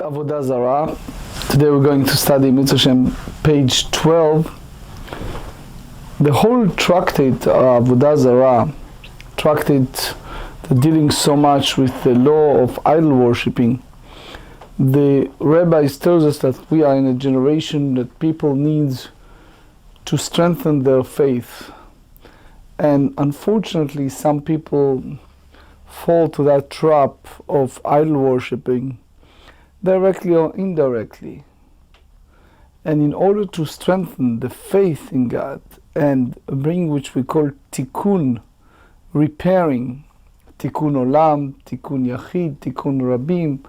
Avodah Zarah. Today we're going to study Mitzvah Shem, page 12. The whole tractate Avodah Zarah, tractate that dealing so much with the law of idol worshipping. The rabbis tells us that we are in a generation that people need to strengthen their faith. And unfortunately, some people fall to that trap of idol worshipping, directly or indirectly. And in order to strengthen the faith in God and bring which we call tikkun, repairing, tikkun olam, tikkun yachid, tikkun rabim,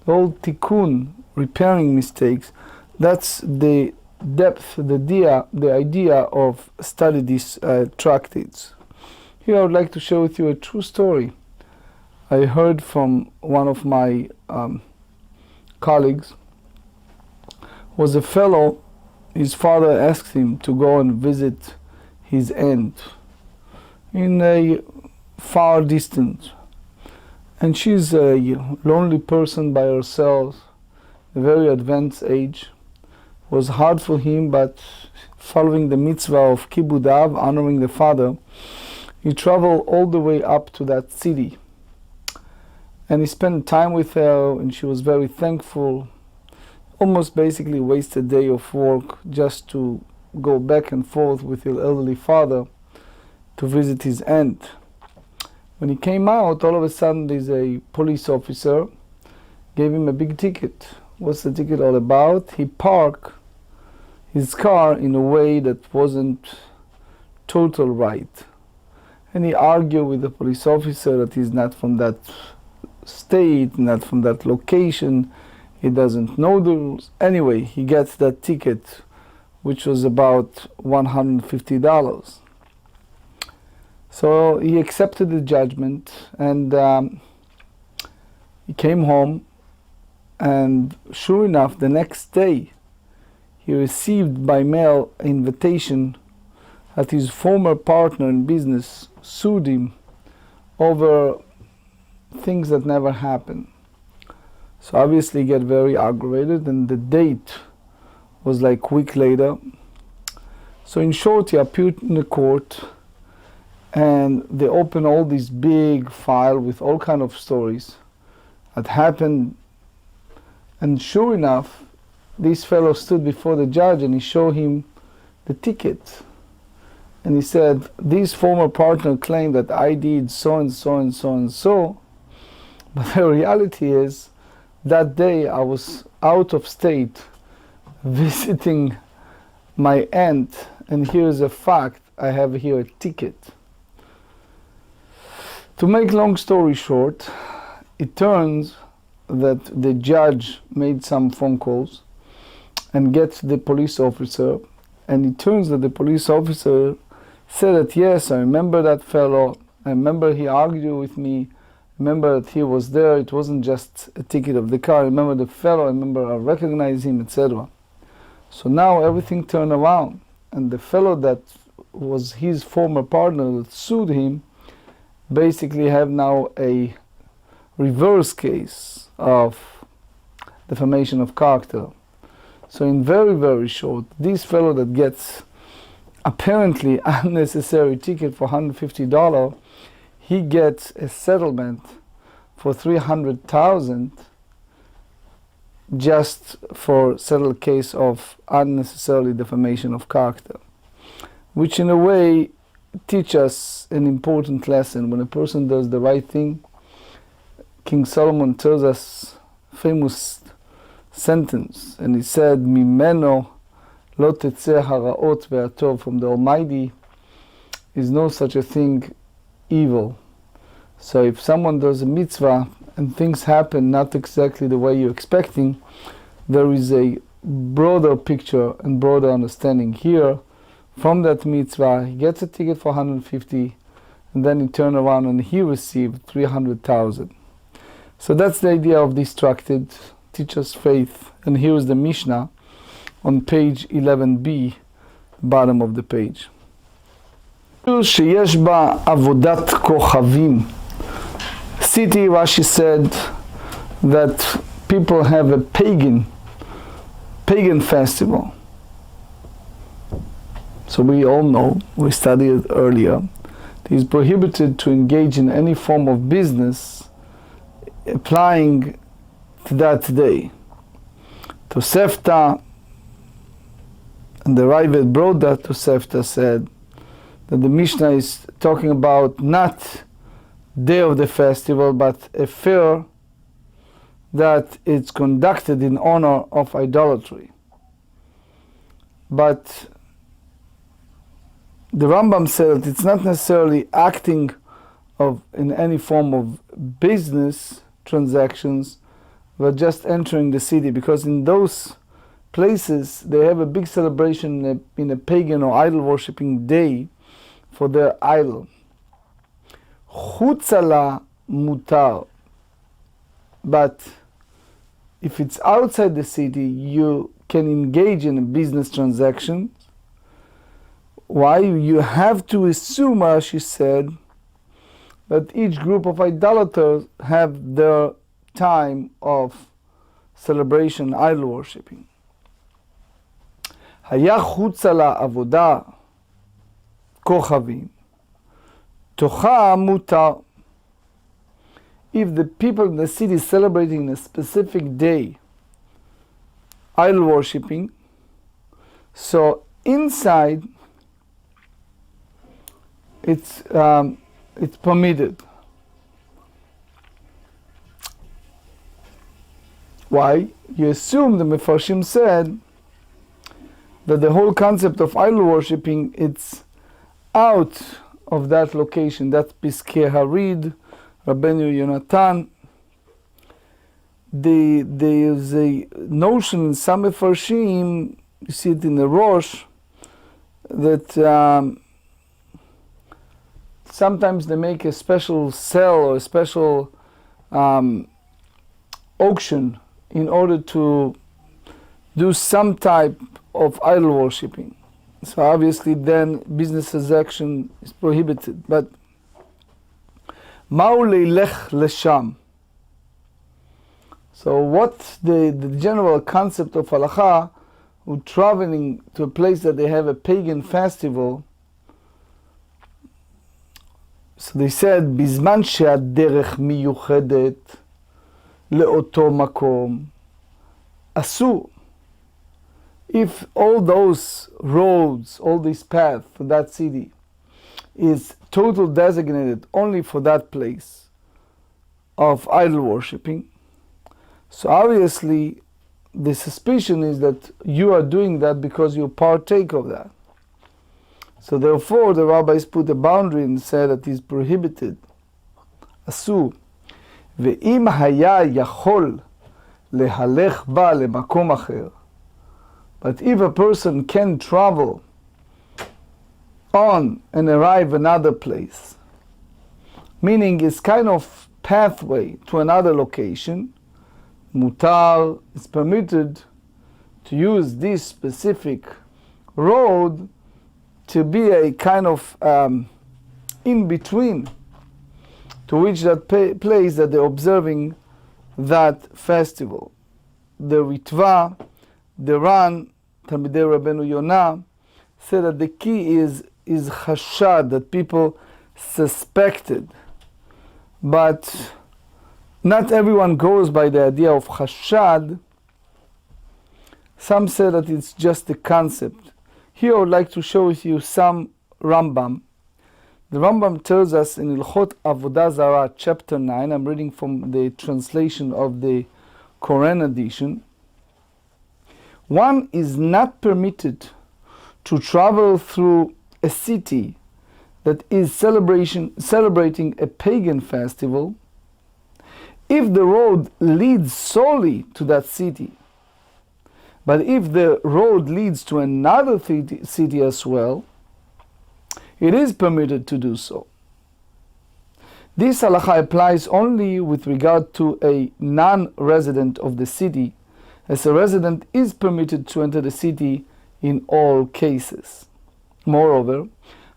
the whole tikkun, repairing mistakes, that's the depth, the idea of study these tractates. Here I would like to share with you a true story. I heard from one of my colleagues, was a fellow, his father asked him to go and visit his aunt in a far distance. And she's a lonely person by herself, a very advanced age. It was hard for him, but following the mitzvah of kibud av, honoring the father, he traveled all the way up to that city. And he spent time with her, and she was very thankful. Almost basically wasted a day of work just to go back and forth with his elderly father to visit his aunt. When he came out, all of a sudden there's a police officer, gave him a big ticket. What's the ticket all about? He parked his car in a way that wasn't total right. And he argued with the police officer that he's not from that state, not from that location, he doesn't know the rules. Anyway, he gets that ticket, which was about $150. So he accepted the judgment, and he came home, and sure enough, the next day he received by mail an invitation that his former partner in business sued him over things that never happened. So obviously he got very aggravated, and the date was like a week later. So in short, he appeared in the court, and they opened all this big file with all kind of stories that happened. And sure enough, this fellow stood before the judge, and he showed him the ticket. And he said, this former partner claimed that I did so and so and so and so. But the reality is, that day I was out of state visiting my aunt, and here's a fact, I have here a ticket. To make long story short, it turns that the judge made some phone calls and gets the police officer, and it turns that the police officer said that yes, I remember that fellow, I remember he argued with me, remember that he was there, it wasn't just a ticket of the car, I remember the fellow, I remember I recognized him, etc. So now everything turned around, and the fellow that was his former partner that sued him basically have now a reverse case of defamation of character. So in very, very short, this fellow that gets apparently unnecessary ticket for $150, he gets a settlement for $300,000 just for settle case of unnecessarily defamation of character, which in a way teach us an important lesson. When a person does the right thing, King Solomon tells us famous sentence, and he said, "Mimeno lo tetzeh haraot ve'atov," from the Almighty is no such a thing evil. So if someone does a mitzvah and things happen not exactly the way you're expecting, there is a broader picture and broader understanding here. From that mitzvah, he gets a ticket for $150, and then he turned around and he received $300,000. So that's the idea of this tractate, teach us faith. And here is the Mishnah on page 11b, bottom of the page. שיש בה עבודת כוכבים. City, Rashi said, that people have a pagan festival. So we all know, we studied it earlier, it is prohibited to engage in any form of business applying to that day. Tosefta, and the Ravid brought that Tosefta, said that the Mishnah is talking about not day of the festival, but a fair that it's conducted in honor of idolatry. But the Rambam said that it's not necessarily acting in any form of business transactions, but just entering the city, because in those places they have a big celebration in a pagan or idol worshipping day for their idol. Chutzala mutar. But if it's outside the city, you can engage in a business transaction. Why? You have to assume, as she said, that each group of idolaters have their time of celebration, idol worshipping. Haya chutzala avoda kochavim tocha mutar. If the people in the city is celebrating a specific day, idol worshipping, so inside it's permitted. Why? You assume, the Mefarshim said, that the whole concept of idol worshipping, it's out of that location. That's Piskei Harid, Rabbeinu Yonatan. There is a notion in some Mefarshim, you see it in the Rosh, that sometimes they make a special sale or a special auction in order to do some type of idol worshipping. So obviously then business transaction is prohibited. But Ma'u leilech lesham. So what the general concept of halacha, who traveling to a place that they have a pagan festival, so they said, Bizman she'aderech miyuchedet le'oto makom asu. If all those roads, all this path for that city is total designated only for that place of idol worshipping, so obviously the suspicion is that you are doing that because you partake of that. So therefore the rabbis put a boundary and said that it is prohibited. Asu. Ve'im haya yachol lehalech ba lemakom acher. But if a person can travel on and arrive another place, meaning it's kind of pathway to another location, mutar, is permitted to use this specific road to be a kind of in between to which that place that they're observing that festival. The Ritva, the Ran, Talmidei Rabbeinu Yonah, said that the key is chashad, that people suspected. But not everyone goes by the idea of chashad. Some say that it's just a concept. Here I would like to show you some Rambam. The Rambam tells us in Ilchot Avodah Zarah, chapter 9, I'm reading from the translation of the Koran edition. One is not permitted to travel through a city that is celebrating a pagan festival if the road leads solely to that city. But if the road leads to another city as well, it is permitted to do so. This halacha applies only with regard to a non-resident of the city, as a resident is permitted to enter the city in all cases. Moreover,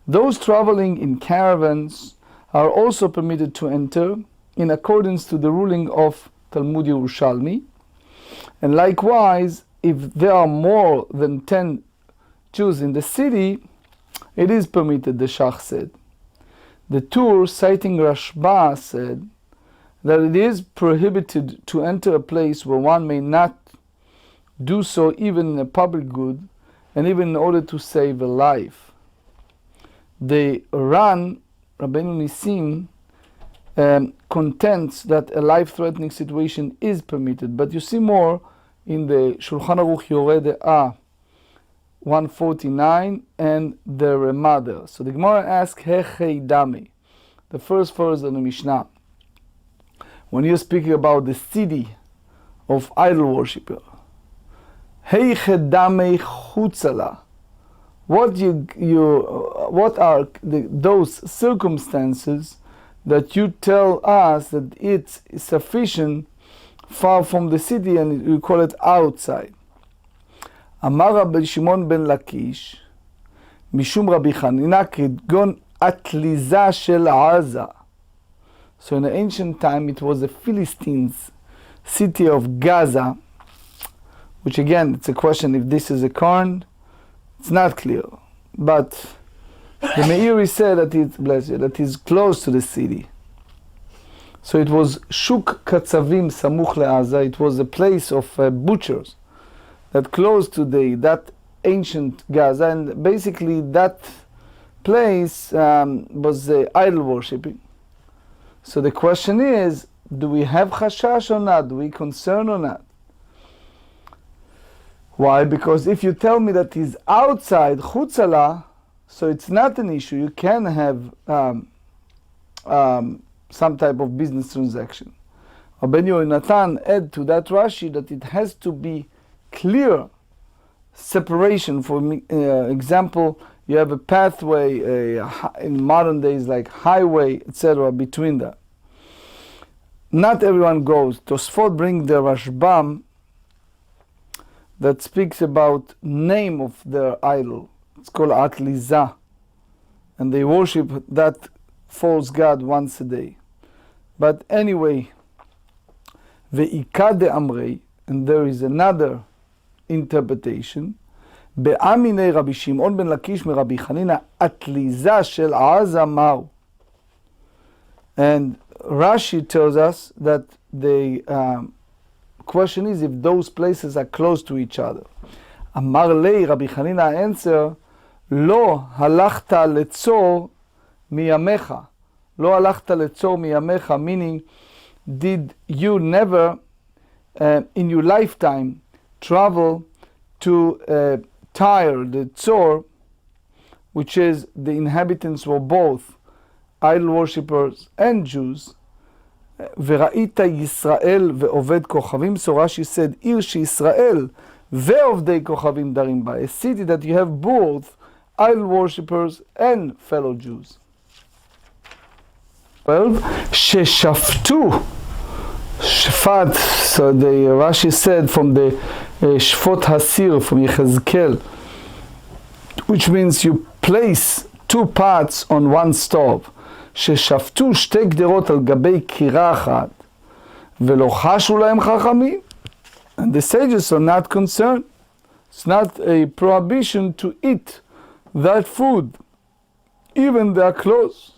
those traveling in caravans are also permitted to enter in accordance to the ruling of Talmud Yerushalmi, And likewise, if there are more than 10 Jews in the city, it is permitted, the Shach said. The Tur, citing Rashba, said that it is prohibited to enter a place where one may not do so even in a public good, and even in order to save a life. The Ran, Rabbeinu Nissim, contends that a life-threatening situation is permitted, but you see more in the Shulchan Aruch Yoreh De'ah 149 and the Remader. So the Gemara asks, Hechei Dami, the first verse of the Mishnah. When you're speaking about the city of idol worshipper, Heiche Dami Chutzala, what are those circumstances that you tell us that it's sufficient far from the city and you call it outside? Amar Rabbi Shimon ben Lakish, Mishum Rabbi Chanina Kidgon Atliza shel Aza. So in the ancient time it was the Philistines' city of Gaza, which again, it's a question if this is a corn, it's not clear. But the Meiri said that it's, bless you, that is close to the city. So it was Shuk Katzavim Samuch le'Aza, it was a place of butchers that close to that ancient Gaza, and basically that place was idol worshipping. So the question is, do we have chashash or not? Do we concern or not? Why? Because if you tell me that he's outside chutzala, so it's not an issue. You can have some type of business transaction. Rabbi Yonatan add to that Rashi that it has to be clear separation. For example, you have a pathway in modern days like highway, etc. between that. Not everyone goes. Tosfot bring the Rashbam that speaks about name of their idol. It's called Atliza, and they worship that false god once a day. But anyway, Ve'ikad Amrei, and there is another interpretation. Be'aminei Rabbi Shimon ben Lakish me Rabbi Chanina Atliza shel Aza Mau. And Rashi tells us that the question is if those places are close to each other. Amar lei, Rabbi Chanina answer, Lo halachta letzor miyamecha. Lo halachta letzor miyamecha, meaning, did you never in your lifetime travel to Tyre, the Tzor, which is the inhabitants were both idol worshippers and Jews. וראית ישראל ועובד כוכבים, so Rashi said, עיר שישראל ועובדי כוכבים דרים בה, a city that you have both idol worshippers and fellow Jews. 12, ששפטו, shfat, so the Rashi said from the shfot hasir, from Yechezkel, which means you place two pots on one stove. ששפטו שתי גדרות על גבי קירה אחת, ולא חשו להם חכמים. And the sages are not concerned. It's not a prohibition to eat that food, even they are close.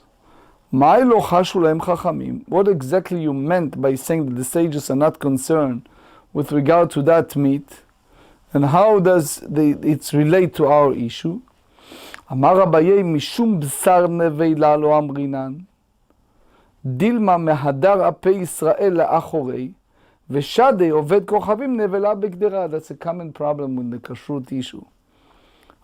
מה לא חשו להם חכמים? What exactly you meant by saying that the sages are not concerned with regard to that meat? And how does it relate to our issue? אמר רביי משום בשר נבלה לא אמרינן, דילמה מהדר אפי ישראל לאחורי, ושדי עובד כוכבים נבלה בגדרה. That's a common problem with the kashrut issue.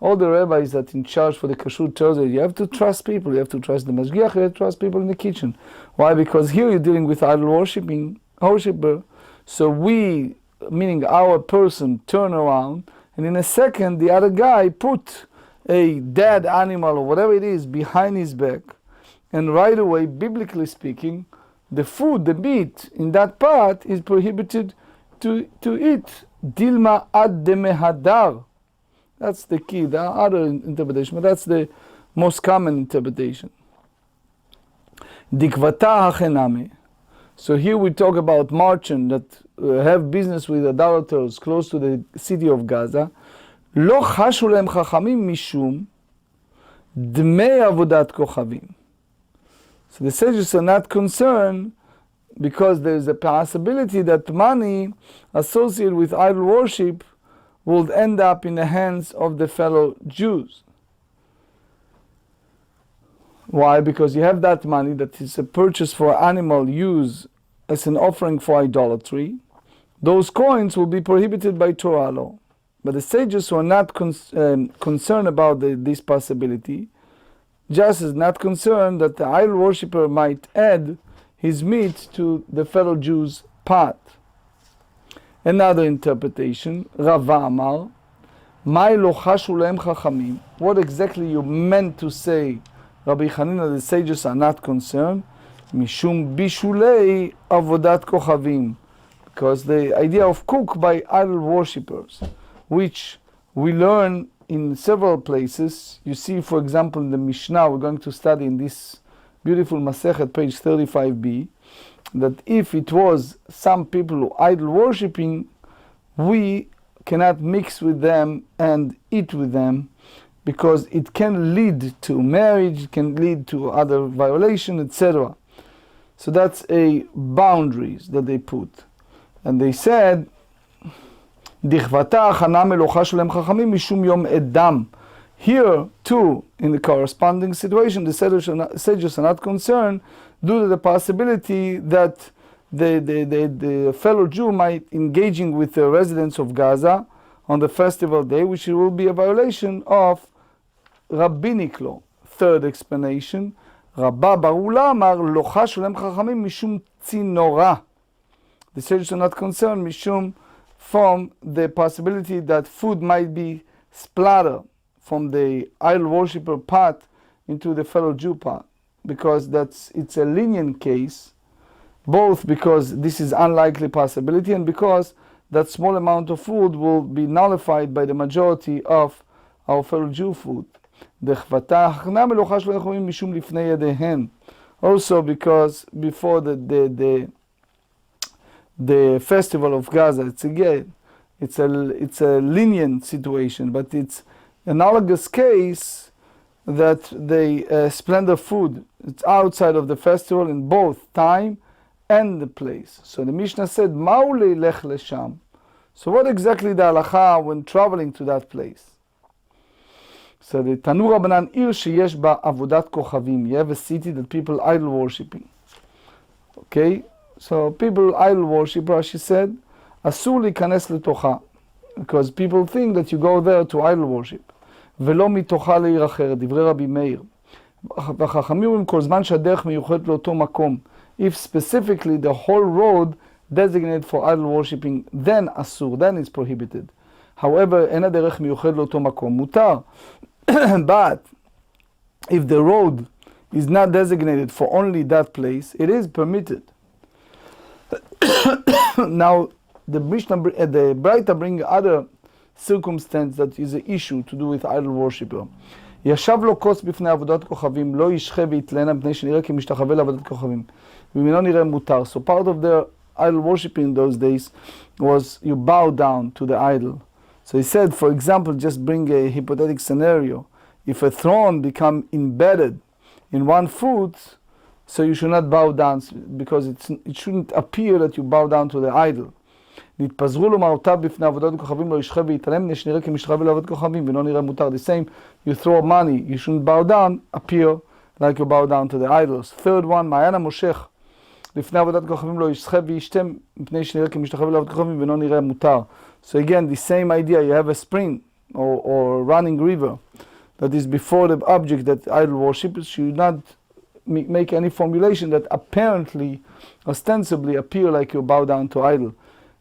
All the rabbis that in charge for the kashrut tells you have to trust people, you have to trust the mashgiach, you have to trust people in the kitchen. Why? Because here you're dealing with idol worshipper, so we, meaning our person, turn around, and in a second the other guy put a dead animal or whatever it is behind his back, and right away, biblically speaking, the food, the meat in that pot is prohibited to eat. Dilma ad demehadar. That's the key. There are other interpretations, but that's the most common interpretation. Dikvata hachename. So here we talk about marching, that have business with idolaters close to the city of Gaza, לא חשו להם חכמים משום דמי עבודת כוכבים. So the sages are not concerned because there is a possibility that money associated with idol worship will end up in the hands of the fellow Jews. Why? Because you have that money that is a purchase for animal use as an offering for idolatry. Those coins will be prohibited by Torah law. But the sages were not concerned about this possibility, just as not concerned that the idol worshipper might add his meat to the fellow Jews' pot. Another interpretation, Rava Amar, Mai lo chashu lehem chachamim. What exactly you meant to say, Rabbi Hanina, the sages are not concerned, Mishum bishulei avodat kochavim, because the idea of cook by idol worshippers, which we learn in several places. You see, for example, in the Mishnah, we're going to study in this beautiful Masechet, page 35b, that if it was some people who idol worshipping, we cannot mix with them and eat with them, because it can lead to marriage, it can lead to other violation, etc. So that's a boundaries that they put. And they said, Dichvata achana melocha shalem chachamim mishum yom edam. Here, too, in the corresponding situation, the sages are not concerned due to the possibility that the fellow Jew might engaging with the residents of Gaza on the festival day, which will be a violation of rabbinic law. Third explanation, Rabba Barula amar locha shalem chachamim mishum tzinora. The sages are not concerned mishum from the possibility that food might be splattered from the idol worshipper pot into the fellow Jew pot, because it's a lenient case, both because this is unlikely possibility and because that small amount of food will be nullified by the majority of our fellow Jew food. Also because before the festival of Gaza, it's a lenient situation, but it's analogous case that they splendor food. It's outside of the festival in both time and the place. So the Mishnah said, Maule lech lesham. So what exactly the halacha when traveling to that place? So the Tanu Rabbanan ir sheyesh ba avodat kochavim. You have a city that people idol worshipping. Okay? So people idol worship, Rashi said, asur likanes letocha, because people think that you go there to idol worship. ולא מתוכה לעיר אחרת, דברי רבי מאיר. והחכמים אומרים כל זמן שהדרך מיוחדת לאותו מקום. If specifically the whole road designated for idol worshipping, then אסור, then it's prohibited. However, אין הדרך מיוחדת לאותו מקום, מותר. But if the road is not designated for only that place, it is permitted. Now, the Braita bring other circumstance that is an issue to do with idol worshipper. ישב לו כוס בפני עבודת כוכבים, לא ישחה ויתלנה מפני שנראה כי משתחווה לעבודת כוכבים. וממנו נראה מותר. So part of their idol worshiping in those days was you bow down to the idol. So he said, for example, just bring a hypothetical scenario. If a throne become embedded in one foot, so you should not bow down, because it shouldn't appear that you bow down to the idol. נתפזרו לו מעותיו בפני עבודת כוכבים, לא ישחה ויתעלם, מפני שנראה כמשתחווה לעבודת כוכבים, ולא נראה מותר. The same, you throw money, you shouldn't bow down, appear like you bow down to the idols. Third one, מעיין המושך לפני עבודת כוכבים, לא ישחה וישתה, מפני שנראה כמשתחווה לעבודת כוכבים, ולא נראה מותר. So again, the same idea, you have a spring or running river that is before the object that idol worshippers should not make any formulation that apparently, ostensibly appear like you bow down to idol.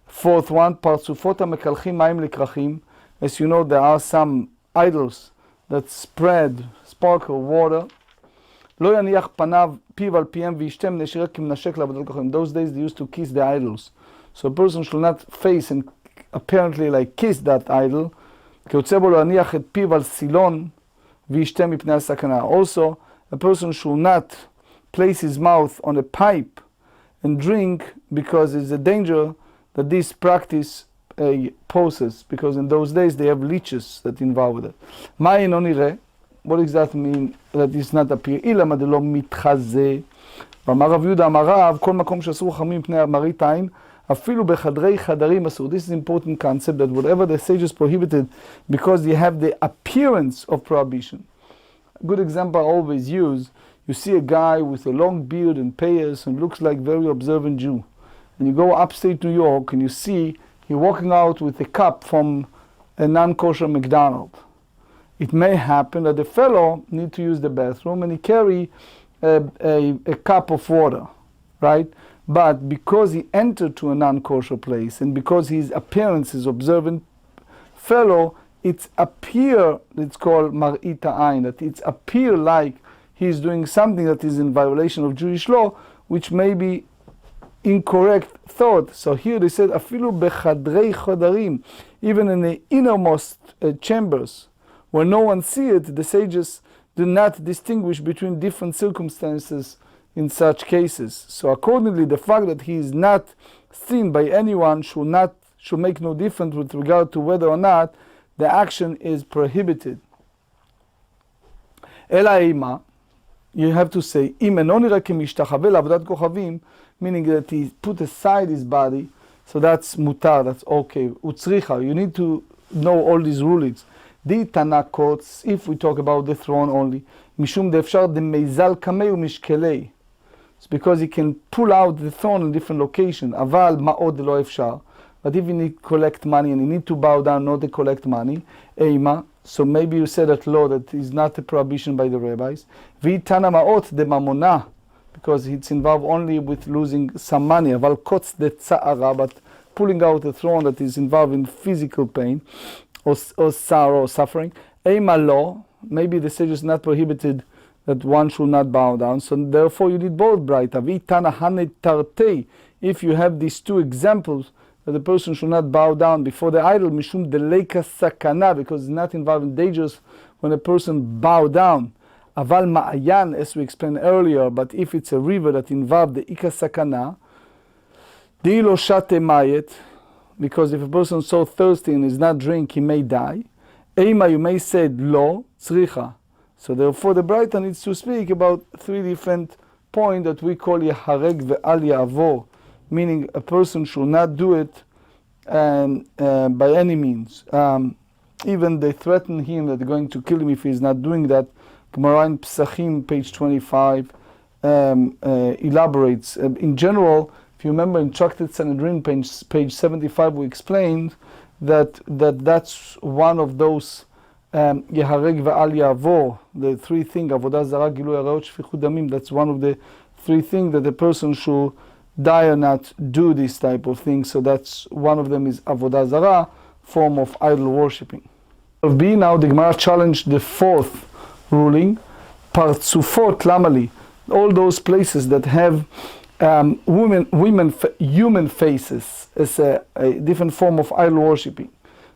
Fourth one, פרצופות המקלחים מים לכרכים. As you know, there are some idols that sparkle water. לא יניח פיו על פיהם וישתה מנשרה כמנשק לעבודת כוכבים. Those days they used to kiss the idols. So a person should not face and apparently like kiss that idol. כי יוצא בו להניח את פיו על סילון וישתה מפני הסכנה. Also, a person should not place his mouth on a pipe and drink, because it's a danger that this practice a process, because in those days they have leeches that involved with it. מה אינו נראה? What does that mean that it's not appear? אילמה דלא מתחזה. ואמר רב יהודה אמר רב, כל מקום שאסור חכמים מפני מראית עין, אפילו בחדרי חדרים אסור. This is an important concept, that whatever the sages prohibited, because they have the appearance of prohibition. A good example I always use, you see a guy with a long beard and payas and looks like very observant Jew. And you go upstate New York and you see he's walking out with a cup from a non-kosher McDonald's. It may happen that the fellow need to use the bathroom and he carry a cup of water, right? But because he entered to a non-kosher place and because his appearance is observant fellow, it's called mar'ita ayin, that it's appear like he's doing something that is in violation of Jewish law, which may be incorrect thought. So here they said, afilu bechadrei chodarim, even in the innermost chambers, where no one see it, the sages do not distinguish between different circumstances in such cases. So accordingly, the fact that he is not seen by anyone should make no difference with regard to whether or not the action is prohibited. Ela ima, you have to say, meaning that he put aside his body, so that's mutar, that's okay. Utzricha, you need to know all these rulings. Di tanakots, if we talk about the throne only, mishum defshar de meizal kamei umishkelei. It's because he can pull out the throne in different location. Aval ma'od lo efshar. But if you need to collect money and you need to bow down, not to collect money, eima. So maybe you said that law that is not a prohibition by the rabbis. V'itana ma'ot de mamona, because it's involved only with losing some money. Aval kotz de tza'ara, but pulling out the throne that is involved in physical pain or sorrow or suffering. Eima law, maybe the sage is not prohibited that one should not bow down. So therefore you need both braita. V'itana hane tartei. If you have these two examples, that the person should not bow down before the idol, mishum deleka sakana, because it's not involved in dangers when a person bow down. Aval ma'ayan, as we explained earlier, but if it's a river that involves the ika sakana, dilo shate mayet, because if a person is so thirsty and is not drink, he may die. Eima, you may say lo tzricha. So therefore the Braita needs to speak about three different points that we call yahareg ve'al ya'avor, meaning a person should not do it by any means. Even they threaten him that they're going to kill him if he's not doing that. Gemara in Pesachim, page 25, elaborates. In general, if you remember in Tractate Sanhedrin, page 75, we explained that's one of those Yehareg ve'al ya'avor, the three things, Avodah Zarah, Gilui Arayot, Shfichut Damim, that's one of the three things that the person should die or not do this type of thing. So that's one of them is Avodah Zarah, form of idol worshipping. Of B, now the Gemara challenged the fourth ruling, Partsufot Lamali, all those places that have human faces as a different form of idol worshipping.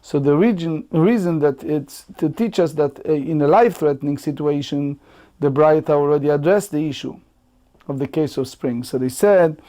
So the reason that it's to teach us that in a life-threatening situation, the Braita already addressed the issue of the case of spring. So they said,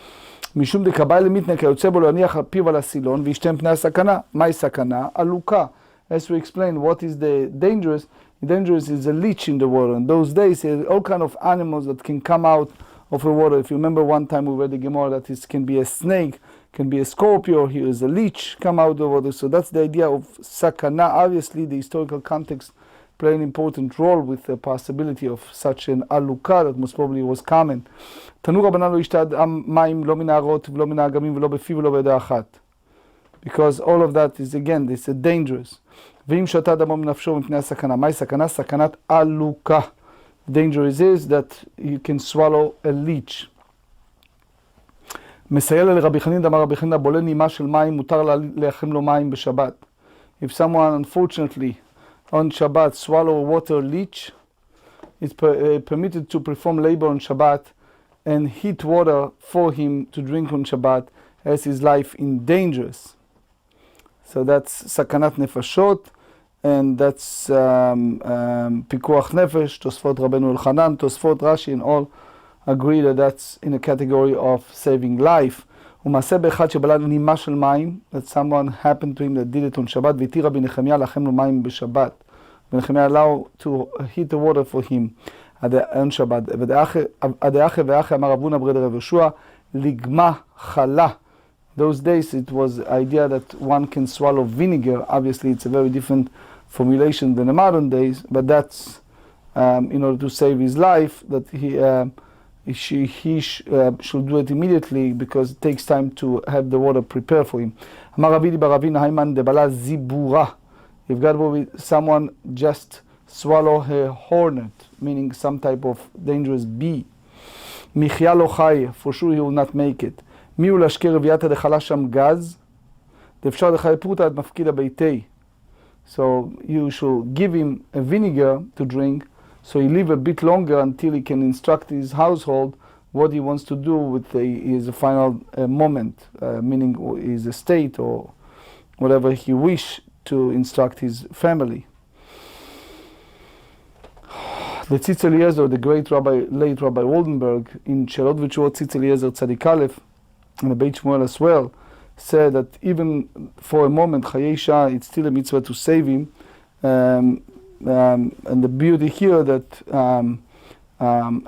משום דקבאי למיתנה כיוצא בו להניח פיו על הסילון וישתם פני הסכנה. מהי סכנה? עלוקה. As we explain, what is the dangerous? The dangerous is a leech in the water. In those days, there are all kind of animals that can come out of the water. If you remember one time we read the Gemara that it can be a snake, can be a scorpion, here is a leech come out of the water. So that's the idea of sakana. Obviously, the historical context play an important role with the possibility of such an aluka that most probably was common. תנו רבנן לא ישתה מים לא מן הערות ולא מן האגמים ולא בפיו ולא בידה אחת. Because all of that is, again, this is dangerous. ואם שתה דמו מנפשו מפני הסכנה. מהי סכנה? סכנת אלוקה. Dangerous is that you can swallow a leech. מסייע לרבי חנין דאמר רבי חנין בולה נימה של מים מותר להחם לו מים בשבת. If someone unfortunately on Shabbat swallow a water leech, it's permitted to perform labor on Shabbat and heat water for him to drink on Shabbat, as his life in dangerous. So that's sakanat nefashot, and that's pikuach nefesh. Tosfot Rabbeinu Elchanan, Tosfot Rashi, and all agree that that's in a category of saving life. ומעשה באחד שבלע נימה של מים, that someone happened to him that did it on שבת, והתיר רבי נחמיה לחם לו מים בשבת. ונחמיה allow to heat the water for him on שבת. הדאחי ואחי אמר רבונה ברד רב יהושע, לגמה חלה. Those days it was the idea that one can swallow vinegar. Obviously it's a very different formulation than the modern days, but that's in order to save his life, that he should do it immediately because it takes time to have the water prepared for him. אמר רבי דיבר רבינה היימן דבלה זיבורה. If God will someone just swallow a hornet, meaning some type of dangerous bee. מחיה לא חי, for sure he will not make it. מי הוא להשקר רביעתא דחלה שם גז? דאפשר דחלה פרוטה עד מפקיד הביתי. So you should give him a vinegar to drink, so he live a bit longer until he can instruct his household what he wants to do with his final moment, meaning his estate or whatever he wish to instruct his family. The Tzitz Eliezer, the great late Rabbi Waldenberg, in Shelot V'Tshuvot Tzitz Eliezer Tzadik Aleph, and the Beit Shmuel as well, said that even for a moment, Chayei Isha, it's still a mitzvah to save him. And the beauty here that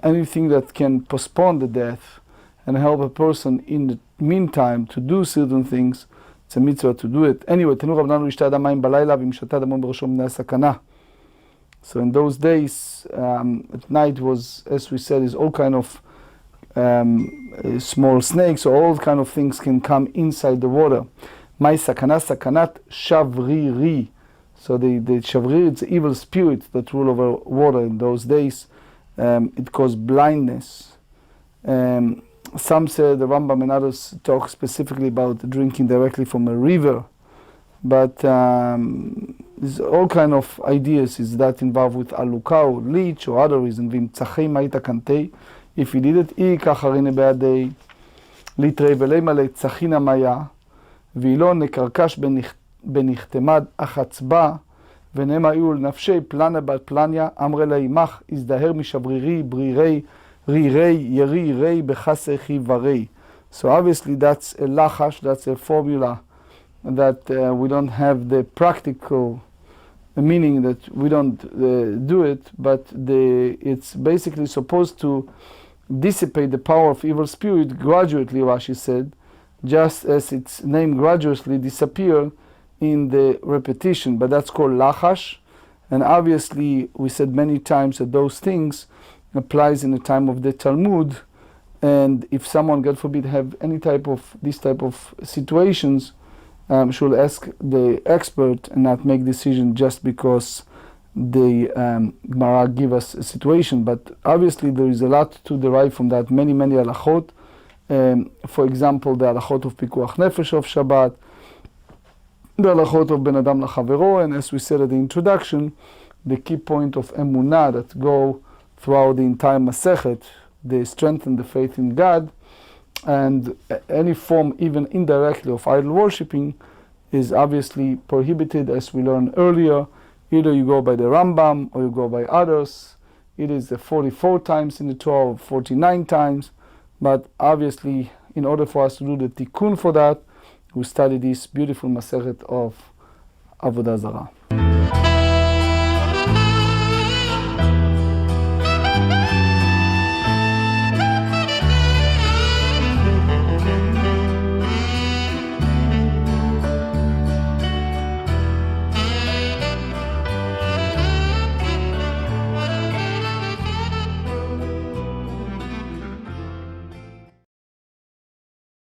anything that can postpone the death and help a person in the meantime to do certain things, it's a mitzvah to do it. Anyway, תנו רבננו לשתה אדם מים בלילה ואם שתה דמו בראשו מפני הסכנה. So in those days, at night was, as we said, is all kind of small snakes or all kind of things can come inside the water. Mai sakana sakanat shavriri. So the shavrir, it's the evil spirit that rule over water in those days. It caused blindness. Some say the Rambam and others talk specifically about drinking directly from a river. But there's all kind of ideas is that involved with aluka or leech or other reason. If he did it, ikacharine beadei litrei velemale tzachina maya v'ilo nekarkash benichtemad achatzba v'nema iul nafshei plana bat planya amre leimach izdaher mishabriri brirei rirei yeri rei bechasechi varei. So obviously that's a lachash, that's a formula that we don't have the practical meaning that we don't do it, but it's basically supposed to dissipate the power of evil spirit gradually, Rashi said, just as its name gradually disappear in the repetition, but that's called lachash. And obviously we said many times that those things applies in the time of the Talmud, and if someone, God forbid, have any type of this type of situations, should ask the expert and not make decision just because the Gemara give us a situation. But obviously there is a lot to derive from that, many halachot. For example, the halachot of pikuach nefesh of Shabbat, the halachot of ben adam lachavero, and as we said at the introduction, the key point of emunah that go throughout the entire Masechet, they strengthen the faith in God. And any form, even indirectly, of idol worshipping is obviously prohibited, as we learned earlier. Either you go by the Rambam or you go by others. It is 44 times in the Torah, 49 times. But obviously, in order for us to do the tikkun for that, we study this beautiful Masechet of Avodah Zarah.